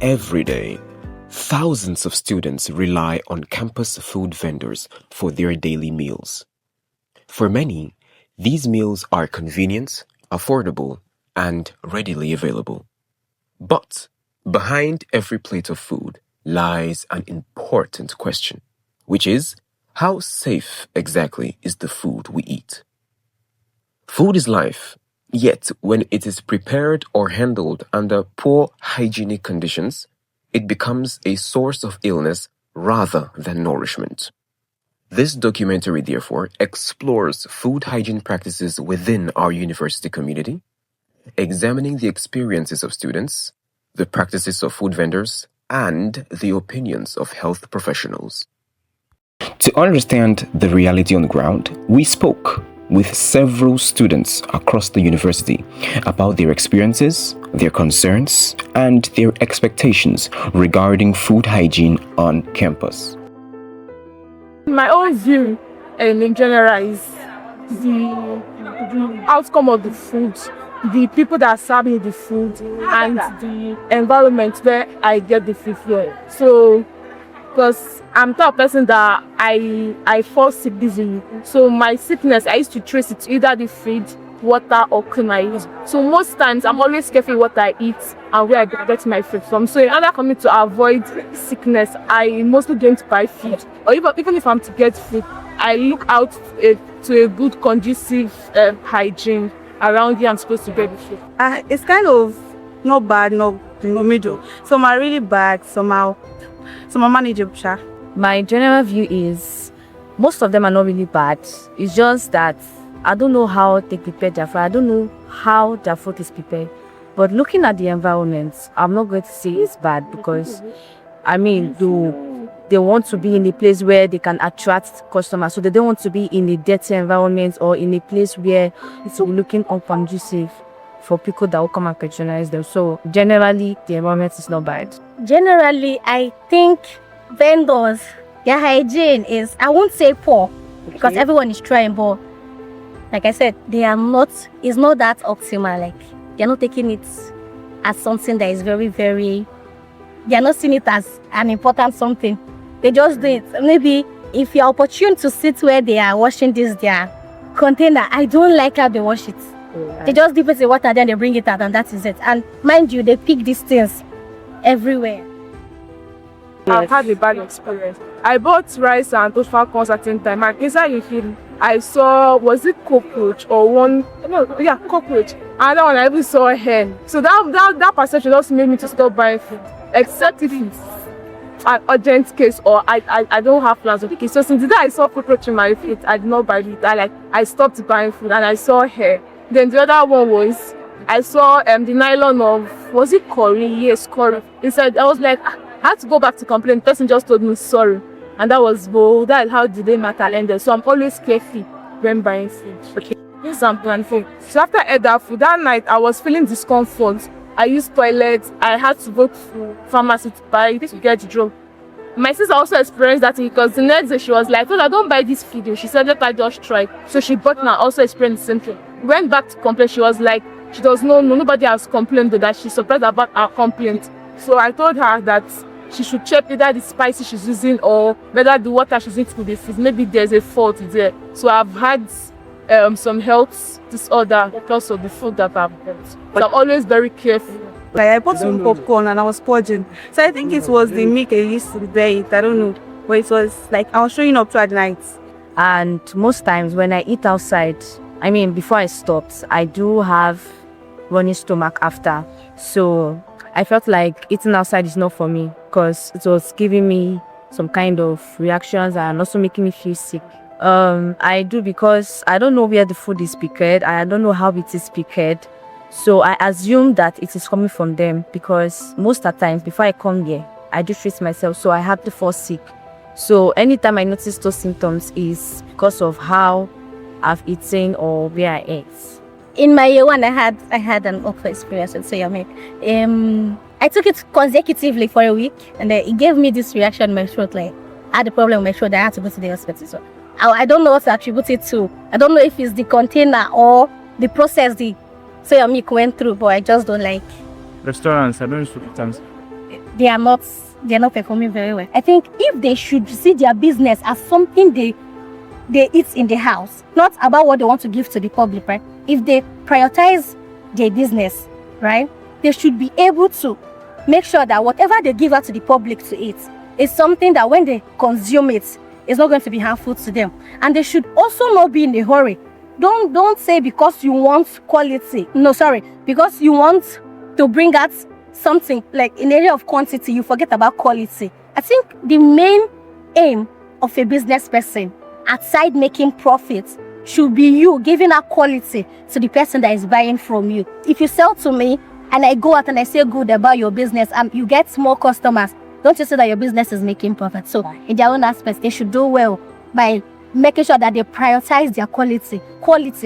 Every day, thousands of students rely on campus food vendors for their daily meals. For many, these meals are convenient, affordable, and readily available. But behind every plate of food lies an important question, which is, how safe exactly is the food we eat? Food is life, yet when it is prepared or handled under poor hygienic conditions, it becomes a source of illness rather than nourishment. This documentary, therefore, explores food hygiene practices within our university community, examining the experiences of students, the practices of food vendors, and the opinions of health professionals. To understand the reality on the ground, we spoke with several students across the university about their experiences, their concerns, and their expectations regarding food hygiene on campus. My own view, in general, is the outcome of the food, the people that are serving the food, and the environment where I get the food from. So, because I'm the type of person that I fall sick easily. So my sickness, I used to trace it to either the feed, water, or cream I use. So most times I'm always careful what I eat and where I get my food from. So in order for me to avoid sickness, I mostly going to buy food. Or even if I'm to get food, I look out to a good conducive hygiene around here I'm supposed to get the food. It's kind of not bad, not middle. Some are really bad, some are manageable. My general view is most of them are not really bad. It's just that I don't know how they prepare their food. I don't know how their food is prepared. But looking at the environment, I'm not going to say it's bad because, they want to be in a place where they can attract customers. So they don't want to be in a dirty environment or in a place where it's looking unconducive for people that will come and patronize them. So generally, the environment is not bad. Generally, I think vendors, their hygiene is, I won't say poor, because everyone is trying, but like I said, it's not that optimal. Like, they're not taking it as something that is very, very, they're not seeing it as an important something. They just do it. Maybe if you're opportune to sit where they are washing their container, I don't like how they wash it. They just dip it in water, then they bring it out, and that is it. And mind you, they pick these things everywhere. I've had a bad experience. I bought rice and toast for a certain time, and inside the field, I saw, was it cockroach or cockroach. And that one I even saw a hen. So that perception just made me to stop buying food, except if it's an urgent case or I don't have plans of the case. So since the day I saw cockroach in my food, I did not buy it. I stopped buying food, and I saw hair. Then the other one was, I saw the nylon of, was it curry? Yes, curry. Inside, I was like, I had to go back to complain. The person just told me sorry. And that was, well, that is how the day matter ended. So I'm always careful when buying food. Okay. This is some plan food. So after I ate that food, that night I was feeling discomfort. I used toilets. I had to go to pharmacy to buy to get the drug. My sister also experienced that because the next day she was like, oh, I don't buy this video. She said, let I just try. So she bought and also experienced the same thing. Went back to complain. She was like, she does not know, nobody has complained that she's surprised about our complaint. So I told her that she should check either the spices she's using or whether the water she's using could be fizz. Maybe there's a fault there. So I've had some health disorder because of the food that I've bought. So I'm always very careful. Like, I bought some popcorn and I was purging. So I think it was the milk I used to bear it. I don't know. But it was like I was showing up to at night. And most times when I eat outside, before I stopped, I do have running stomach after. So I felt like eating outside is not for me because it was giving me some kind of reactions and also making me feel sick. I do because I don't know where the food is prepared. I don't know how it is prepared. So I assume that it is coming from them because most of the times before I come here, I do treat myself. So I have to fall sick. So anytime I notice those symptoms is because of how I've eaten or where I ate. In my year one, I had an awful experience with soya milk. I took it consecutively for a week, and it gave me this reaction in my throat. Like, I had a problem with my throat. I had to go to the hospital. So I don't know what to attribute it to. I don't know if it's the container or the process the soya milk went through, but I just don't like. Restaurants, I don't use food times. they're not performing very well. I think if they should see their business as something they eat in the house, not about what they want to give to the public, right? If they prioritize their business, right, they should be able to make sure that whatever they give out to the public to eat is something that when they consume it, it's not going to be harmful to them. And they should also not be in a hurry. Don't say because you want quality. No, sorry. Because you want to bring out something like in area of quantity, you forget about quality. I think the main aim of a business person, aside making profits, should be you giving out quality to the person that is buying from you. If you sell to me and I go out and I say good about your business and you get more customers, don't you say that your business is making profit? So in their own aspects, they should do well by making sure that they prioritize their quality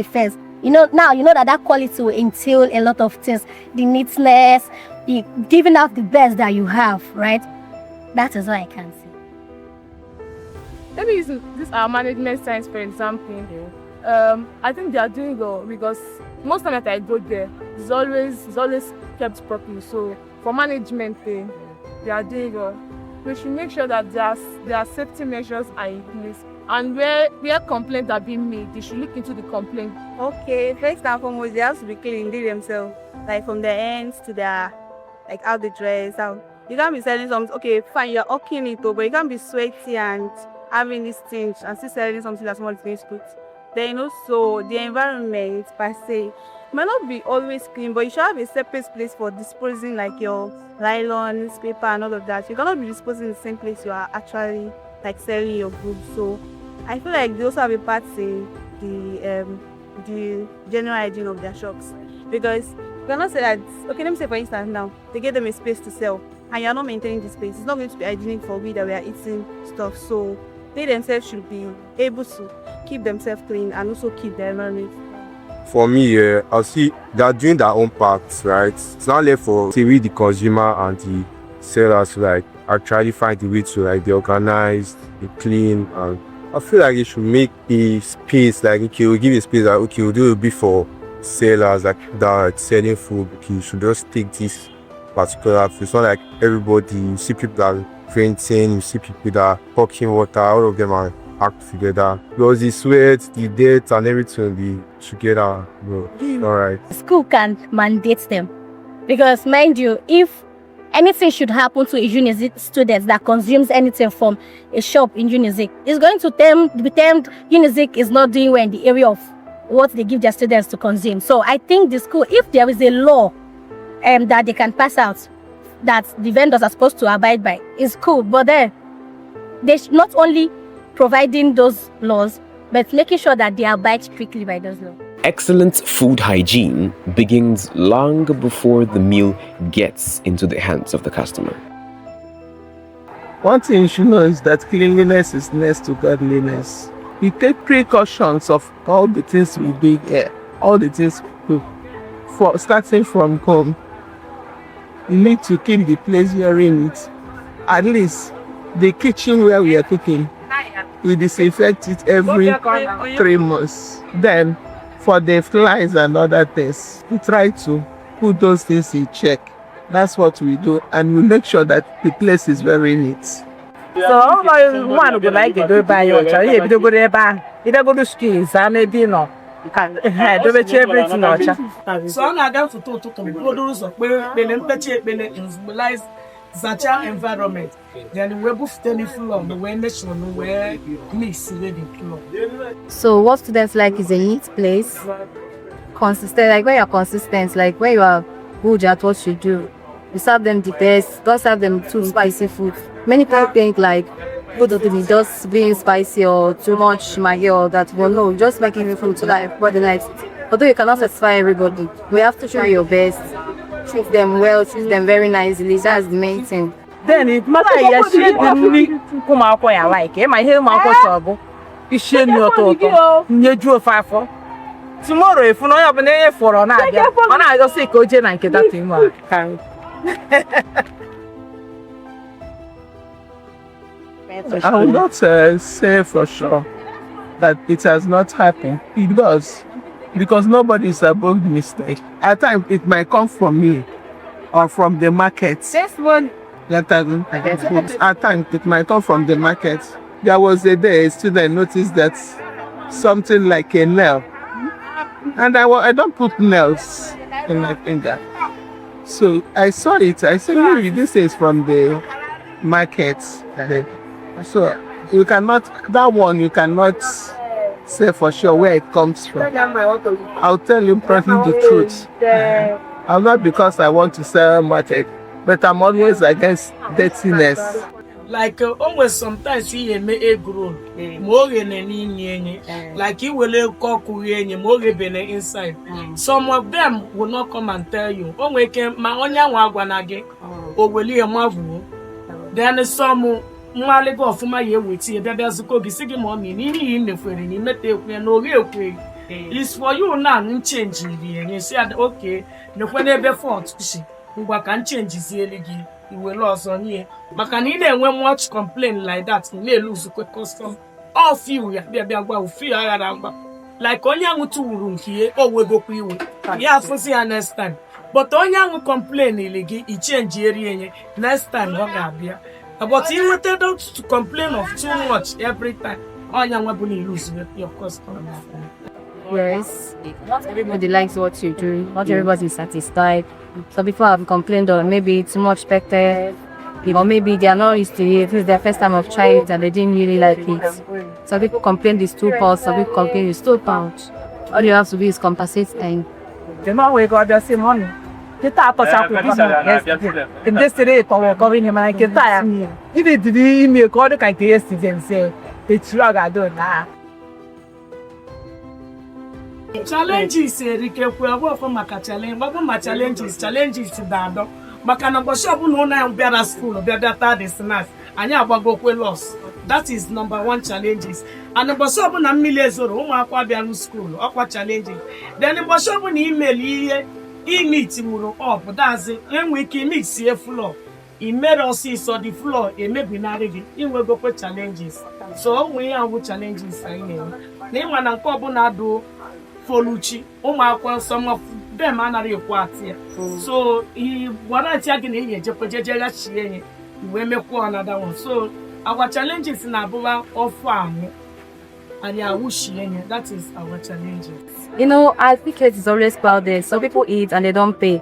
first. Now you know that quality will entail a lot of things, the neatness, the giving out the best that you have, right? That is what I can say. Let me use this our management science for example. I think they are doing well because most time that I go there, it's always kept properly. So for management, they are doing well. We should make sure that their safety measures are in place. And where complaints are being made, they should look into the complaint. Okay, first and foremost, they have to be clean, they themselves. Like from their ends to their, like how they dress. You can't be selling something, okay, fine, you're okay it, but you can't be sweaty and having this stench and still selling something that's not being put. Then also, the environment per se might not be always clean, but you should have a separate place for disposing like your nylon, paper and all of that. You cannot be disposing in the same place you are actually like selling your goods. So I feel like they also have a part in the general hygiene of their shops, because you cannot say that, okay, let me say for instance now, they give them a space to sell and you're not maintaining the space. It's not going to be hygienic for we that we are eating stuff. So they themselves should be able to keep themselves clean and also keep their environment. For me, I'll see they're doing their own parts, right? It's not left for say we the consumer and the sellers like actually find the way to like be organized, be clean, and I feel like it should make a space like okay, we'll give a space like okay, we'll do it before sellers like that selling food. Okay, you should just take this particular food. It's not like everybody, you see people that are printing, you see people that are hawking water, all of them are act together. Because the sweat, the dirt and everything will be together. Alright. School can mandate them. Because mind you, if anything should happen to a Unizik student that consumes anything from a shop in Unizik, it's going to be termed Unizik is not doing well in the area of what they give their students to consume. So I think the school, if there is a law that they can pass out that the vendors are supposed to abide by, is cool. But then they should not only providing those laws, but making sure that they abide strictly by those laws. Excellent food hygiene begins long before the meal gets into the hands of the customer. One thing you should know is that cleanliness is next to godliness. We take precautions of all the things we do here, all the things we do. Starting from home, you need to keep the place you're in it. At least the kitchen where we are cooking, we disinfect it every 3 months. Then for the flies and other things, we try to put those things in check. That's what we do, and we make sure that the place is very neat. So one would like to do by your child. If you go there, if you go to school, maybe no. So I'm not going to produce such an environment. Then we both telephone on the way nation where mix it. So what students like is a neat place, consistent, like where you're consistent, like where you are good at what you do. You serve them the best, don't serve them too spicy food. Many people think like food of the just being spicy or too much maggi or that. Well, no, just making the food to like body night. Although you cannot satisfy everybody, we have to show your best, treat them well, treat them very nicely. That's the main thing. Then it matter yes, she didn't come out quite like it. My hair, my trouble. You should not talk. You do 5 for tomorrow. If you know you're going for an idea, and I just say, go Jen and get that thing. I will not say for sure that it has not happened. It does, because nobody is above mistake. At times, it might come from me or from the market. This one, That doesn't at times it might come from the market. There was a day a student noticed that something like a nail, and I don't put nails in my finger. So I saw it. I said, maybe this is from the market. So you cannot, that one you cannot say for sure where it comes from. I'll tell you probably the truth. I'm not because I want to sell market, but I'm always against dirtiness. Like almost sometimes he may egg roll more than any like you will cook more than inside. Some of them will not come and tell you. Oh, we can my own wagwanage or will you a marvel? Then some Mali go for my year with you, there's a cookie singing mommy, in the friend, you met no real quick. It's for you now, changing and you said, okay, no whenever fought, who can change his yearly. You will lose on here. But can even when much complain like that, you may lose a quick custom. All few, like on young two room here, or we go you. Yeah, for see next time. But on young complain, he change area next time, but you wanted to complain of too much every time. On young will lose your custom. Yes, not everybody likes what you do. Not everybody is satisfied. Some people have complained or maybe too much expected, or maybe they are not used to it. It's their first time of trying it and they didn't really like it. Some people complain it's too pound, some people complain it's too pound. All you have to do is compensate and The man we got the same money. The type of yesterday. In this today, for covering him and I get tired. He did the email call the kind of yesterday and say, it's wrong, I don't know. Challenges rikekwe for maka challenge baba ma challenges dado maka na shop no na bịara school bịa third snacks anyị agbagokwe loss. That is number one challenges. And shop na mmili ezoro ụmụ akwa bịa school ọkwa challenges. Then shop na email ihe meet muru up that's enwe ike mix ye floor imere ọsịsọ the floor emebinarị gị inwegokwe challenges. So onwe ya bụ challenges anyị na ịnwa na nke ọbụla do Foluchi, some of them are not required. So he wanted to get in here, we make another one. So our challenge is in Abula or farm, and that is our challenge. you know, I think it is always crowded. Some people eat and they don't pay,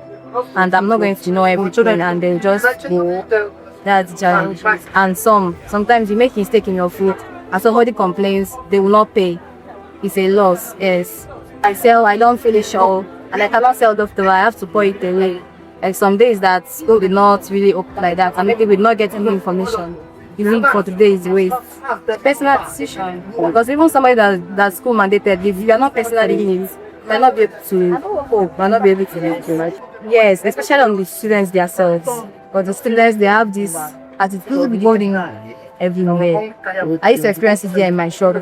and I'm not going to know everything, and they just go. That's the challenge. And sometimes you make a mistake in your food, and somebody complains, they will not pay. It's a loss. Yes. I don't finish all, and I cannot sell the I have to pour it away. Like some days that school will not really open like that, and maybe we not get any information. You need for today is waste. Personal decision. Because even somebody that school mandated, if you are not personally in it, you will not be able to cope, will not be able to make. Yes, especially on the students themselves. But the students, they have this attitude going everywhere. I used to experience it there in my shop.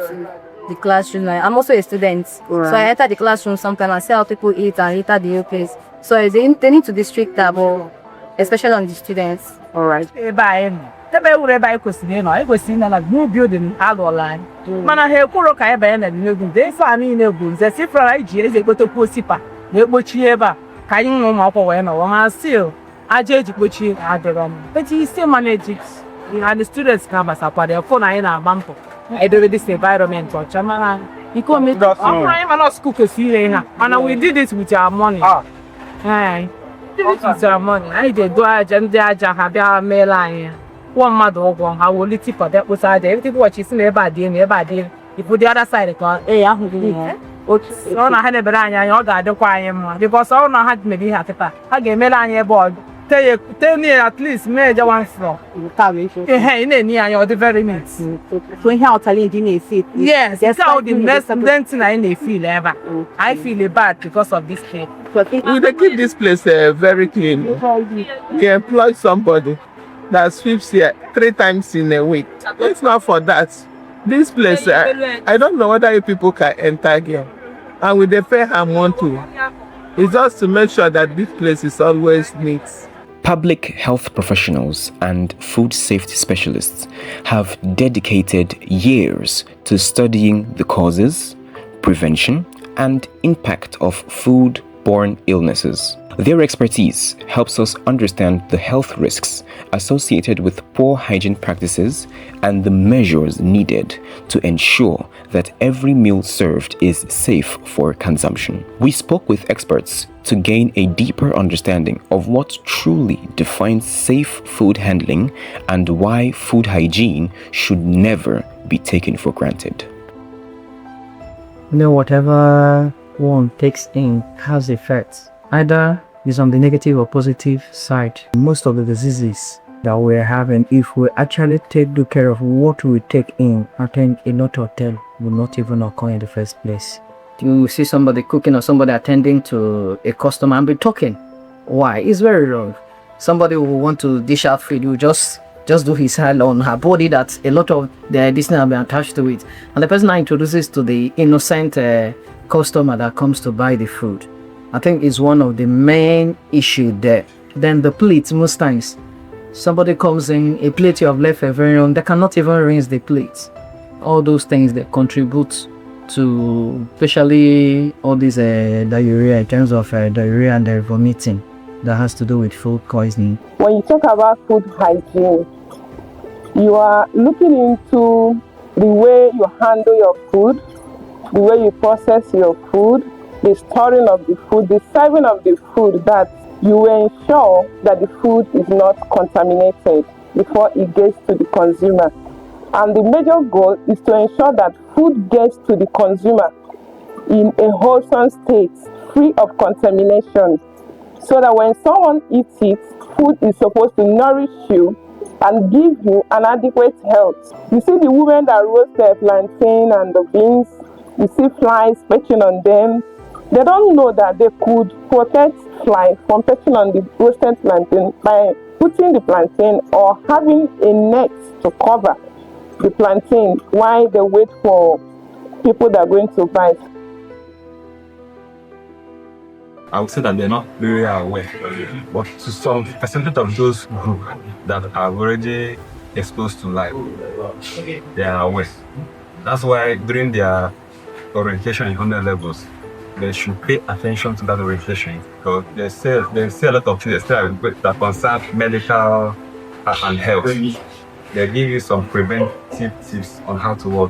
The classroom. I'm also a student, so I enter the classroom sometimes and see how people eat and enter the place. So they need to be strict about, especially on the students. All right. Building Man, I Kuro Kaiban and Nugun. They found in the boots. The Sifra is a good to Pussipa. The Butchieva, Kayin no Mapa, one still. I judge Butchi at the room. But he still manages. And the students come as a part of phone in our bumper. I do this environment for Chamana. He called me I'm not school to see and we did it with our money. Hey, with our money. I did do a gender have our mail line. One mother or one, I will live for that was everything what is never did. You put the other side of the car. I had a brand, I got the quiet because all I had maybe half a pack. I gave Melania board. Tell me at least major one floor. Hey, near your development. So, how Talin fit? Yes, that's how the best thing I feel ever. I feel bad because of this case. We they keep this place very clean. We employ somebody that sweeps here 3 times in a week. It's not for that. This place, I don't know whether you people can enter here. And with the fair I want to. It's just to make sure that this place is always neat. Public health professionals and food safety specialists have dedicated years to studying the causes, prevention, and impact of food, foodborne illnesses. Their expertise helps us understand the health risks associated with poor hygiene practices and the measures needed to ensure that every meal served is safe for consumption. We spoke with experts to gain a deeper understanding of what truly defines safe food handling and why food hygiene should never be taken for granted. Whatever one takes in has effects. Either it's on the negative or positive side. Most of the diseases that we're having, if we actually take good care of what we take in, I think a lot of them will not even occur in the first place. You see somebody cooking or somebody attending to a customer and be talking. Why? It's very wrong. Somebody will want to dish out food, will just do his hand on her body that a lot of the this thing have been attached to it. And the person now introduces to the innocent customer that comes to buy the food. I think it's one of the main issue there. Then the plate, most times, somebody comes in, a plate you have left for very long, they cannot even rinse the plate. All those things that contribute to, especially all these diarrhea, in terms of diarrhea and vomiting, that has to do with food poisoning. When you talk about food hygiene, you are looking into the way you handle your food, the way you process your food, the storing of the food, the serving of the food, that you will ensure that the food is not contaminated before it gets to the consumer. And the major goal is to ensure that food gets to the consumer in a wholesome state, free of contamination, so that when someone eats it, food is supposed to nourish you and give you an adequate health. You see the women that roast their plantain and the beans, you see flies perching on them. They don't know that they could protect flies from perching on the roasted plantain by putting the plantain or having a net to cover the plantain while they wait for people that are going to buy. I would say that they're not very aware, but to some percentage of those that are already exposed to life, they are aware. That's why during their orientation in 100 levels, they should pay attention to that orientation, because they say a lot of things that concern medical and health. They give you some preventive tips on how to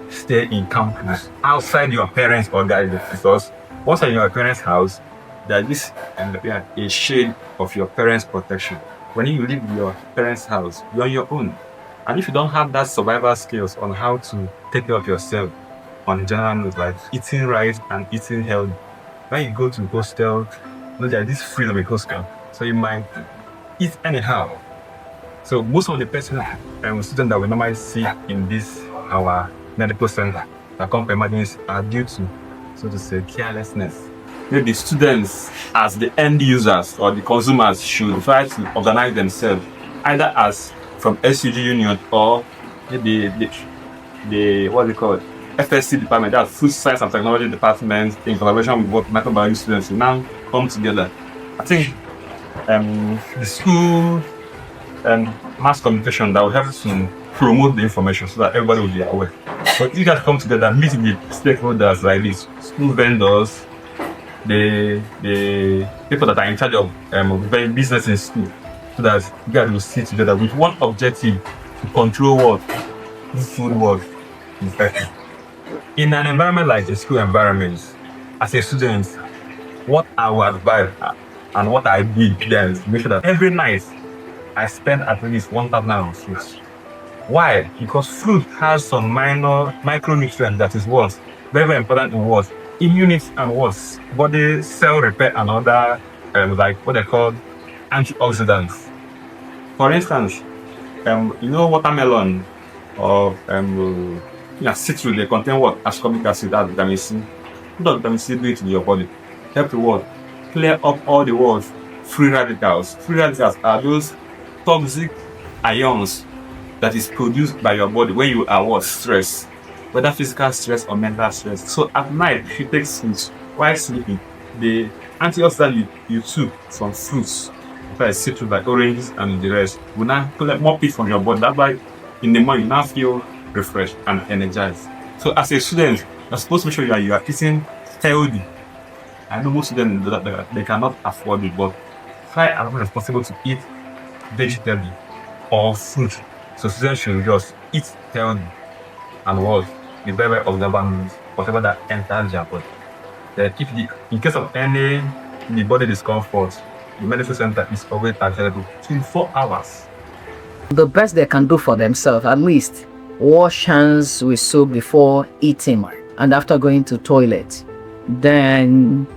stay in campus outside your parents' or guidance, because once you're in your parents' house, there is a shade of your parents' protection. When you leave your parents' house, you're on your own. And if you don't have that survival skills on how to take care of yourself, on general note, like eating right and eating healthy, when you go to hostel, there is this freedom in hostel, so you might eat anyhow. So most of the persons and students that we normally see in this our medical center that come for emergency are due to, so to say, carelessness. Maybe students as the end users or the consumers should try to organize themselves, either as from SUG union or maybe the what they call it, FSC department, that's Food Science and Technology department, in collaboration with both microbiology students, now come together. I think the school and mass communication that will help to promote the information so that everybody will be aware. But you guys come together, meet the stakeholders like this, school vendors, the people that are in charge of business in school, so that you guys will sit together with one objective: to control what food was infected. In an environment like the school environment, as a student, what I would advise and what I did then is make sure that every night I spend at least 1,000 naira on food. Why? Because food has some minor micronutrients that is what very, very important in what immunity and what body cell repair and other like what they call antioxidants. For instance, watermelon or citrus, they contain what? Ascorbic acid, that's vitamin C. What does vitamin C do to your body? Help the what? Clear up all the world's free radicals. Free radicals are those toxic ions that is produced by your body when you are what? Stressed. Whether physical stress or mental stress. So at night, if you take food while sleeping, the antioxidant you took from fruits, like citrus, like oranges and the rest, will now collect more peace from your body. That's why in the morning you now feel refreshed and energized. So as a student, you're supposed to make sure you are eating healthy. I know most of them they cannot afford it, but try as much as possible to eat vegetable or fruit. So students should just eat healthy and what be very observant whatever that enters their body. Then if in case of any the body discomfort, the medical center is always available 24 hours. The best they can do for themselves, at least, wash hands with soap before eating and after going to toilet. Then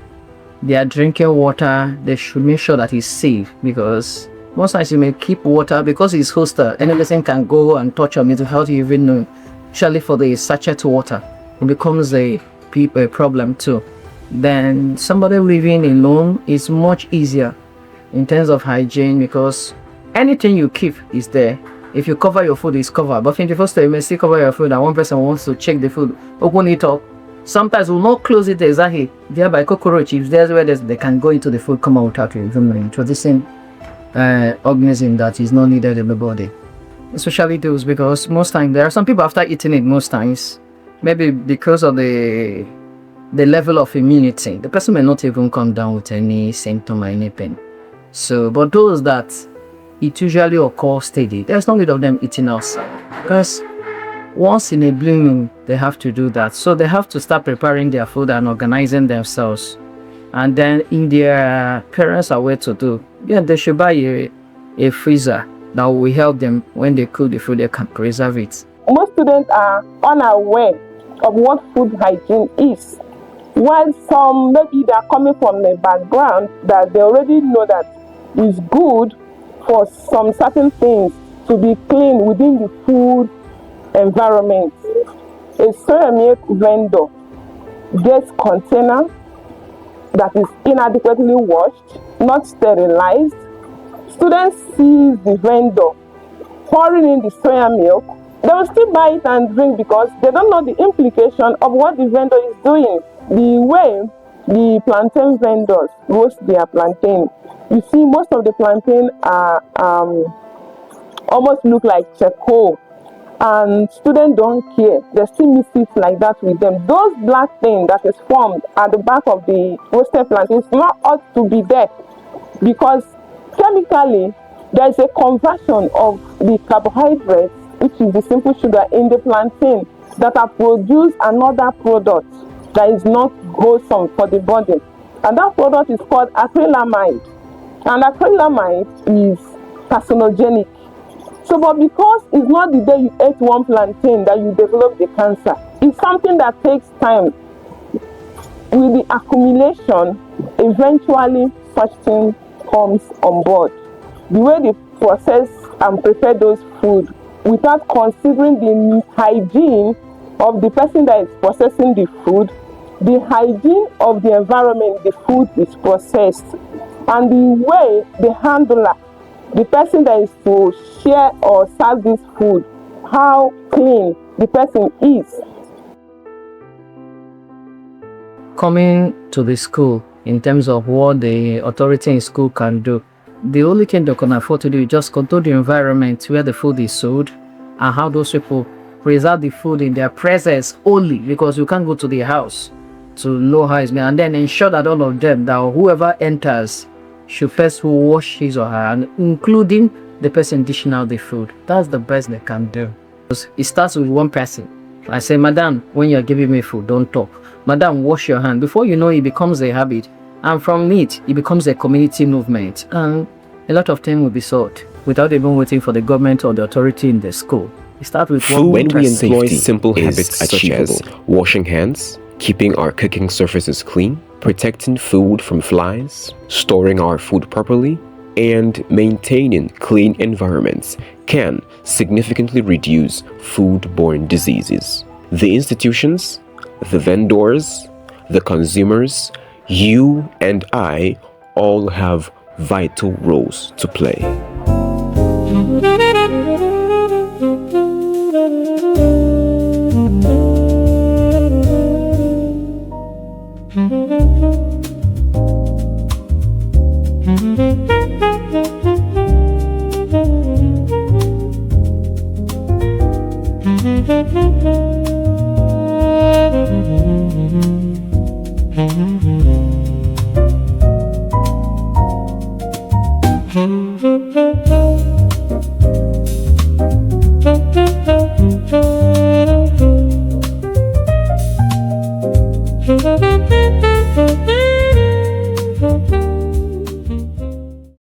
they are drinking water, they should make sure that it's safe, because most times you may keep water because it's hostel. Any person can go and touch your mental health, you even know. Especially for the sachet water, it becomes a problem too. Then somebody living alone is much easier in terms of hygiene, because anything you keep is there. If you cover your food, it's covered. But in the first time, you may still cover your food and one person wants to check the food, open it up. Sometimes we'll not close it exactly. Thereby cockroach, if there's where they can go into the food, come out without introducing organism that is not needed in the body. Especially those, because most times there are some people after eating it, most times maybe because of the level of immunity, the person may not even come down with any symptom or any pain. So, but those that it usually occurs steady, there's no need of them eating outside, because once in a blue moon they have to do that. So they have to start preparing their food and organizing themselves, and then in their parents are way to do, they should buy a freezer that will help them when they cook the food, they can preserve it. Most students are unaware of what food hygiene is, while some maybe they are coming from a background that they already know that it's good for some certain things to be clean within the food environment. A soya milk vendor gets container that is inadequately washed, not sterilized. Students see the vendor pouring in the soya milk, they will still buy it and drink because they don't know the implication of what the vendor is doing. The way the plantain vendors roast their plantain, you see most of the plantain are almost look like charcoal, and students don't care. They still mix it like that with them. Those black thing that is formed at the back of the roasted plantain is not ought to be there, because chemically there is a conversion of the carbohydrates, which is the simple sugar in the plantain, that are produced another product that is not wholesome for the body, and that product is called acrylamide, and acrylamide is carcinogenic. So, but because it's not the day you ate one plantain that you develop the cancer, it's something that takes time. With the accumulation, eventually such thing comes on board. The way they process and prepare those food without considering the hygiene of the person that is processing the food, the hygiene of the environment the food is processed, and the way the handler, the person that is to share or serve this food, how clean the person is. Coming to the school, in terms of what the authority in school can do, the only thing they can afford to do is just control the environment where the food is sold, and how those people preserve the food in their presence only, because you can't go to the house to know how it's made, and then ensure that all of them, that whoever enters should first wash his or her, and including the person dishing out the food. That's the best they can do. It starts with one person. I say, Madam, when you're giving me food, don't talk. Madam, wash your hand. Before you know it becomes a habit, and from it becomes a community movement, and a lot of things will be solved without even waiting for the government or the authority in the school. It starts with one When we employ safety simple is habits such as washing hands, keeping our cooking surfaces clean, protecting food from flies, storing our food properly, and maintaining clean environments can significantly reduce foodborne diseases. The institutions, the vendors, the consumers, you and I all have vital roles to play.